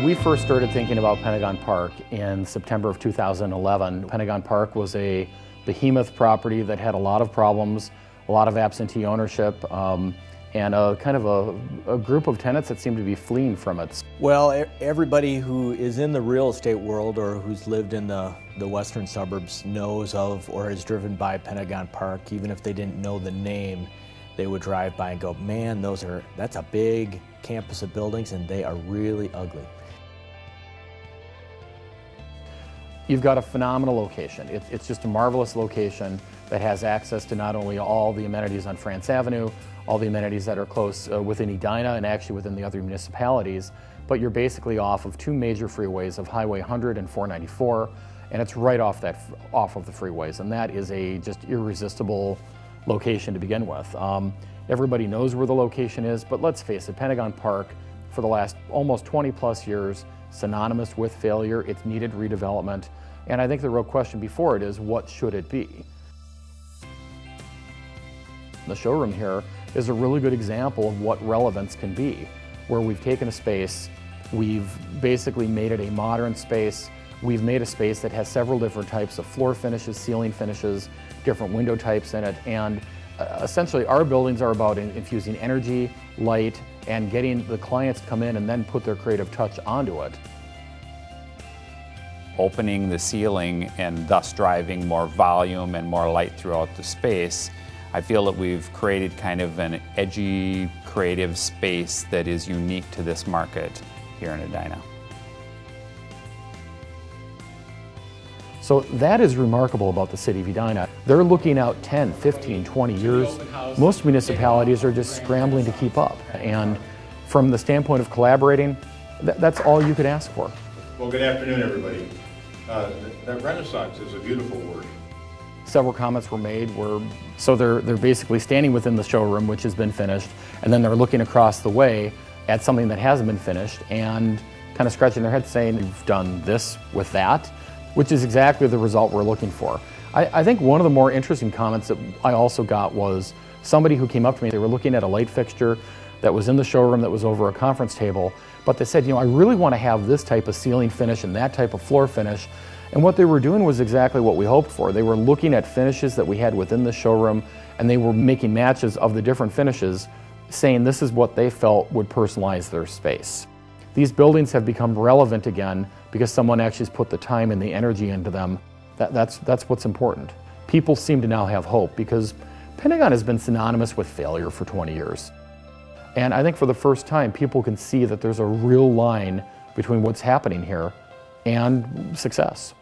We first started thinking about Pentagon Park in September of 2011. Pentagon Park was a behemoth property that had a lot of problems, a lot of absentee ownership, and a group of tenants that seemed to be fleeing from it. Well, everybody who is in the real estate world or who's lived in the western suburbs knows of or has driven by Pentagon Park. Even if they didn't know the name, they would drive by and go, man, that's a big campus of buildings and they are really ugly. You've got a phenomenal location. It's just a marvelous location that has access to not only all the amenities on France Avenue, all the amenities that are close within Edina and actually within the other municipalities, but you're basically off of two major freeways of Highway 100 and 494, and it's right off of the freeways, and that is a just irresistible location to begin with. Everybody knows where the location is, but let's face it, Pentagon Park, for the last almost 20 plus years, synonymous with failure. It's needed redevelopment, and I think the real question before it is, what should it be? The showroom here is a really good example of what relevance can be, where we've taken a space, we've basically made it a modern space, we've made a space that has several different types of floor finishes, ceiling finishes, different window types in it, and essentially our buildings are about infusing energy, light, and getting the clients to come in and then put their creative touch onto it. Opening the ceiling and thus driving more volume and more light throughout the space, I feel that we've created kind of an edgy, creative space that is unique to this market here in Edina. So that is remarkable about the city of Edina. They're looking out 10, 15, 20 years. Most municipalities are just scrambling to keep up. And from the standpoint of collaborating, that's all you could ask for. Well, good afternoon, everybody. That Renaissance is a beautiful word. Several comments were made so they're basically standing within the showroom, which has been finished, and then they're looking across the way at something that hasn't been finished and kind of scratching their head saying, you've done this with that, which is exactly the result we're looking for. I think one of the more interesting comments that I also got was somebody who came up to me, they were looking at a light fixture that was in the showroom that was over a conference table, but they said, you know, I really want to have this type of ceiling finish and that type of floor finish. And what they were doing was exactly what we hoped for. They were looking at finishes that we had within the showroom, and they were making matches of the different finishes, saying this is what they felt would personalize their space. These buildings have become relevant again because someone actually has put the time and the energy into them. That's what's important. People seem to now have hope because Pentagon has been synonymous with failure for 20 years. And I think for the first time, people can see that there's a real line between what's happening here and success.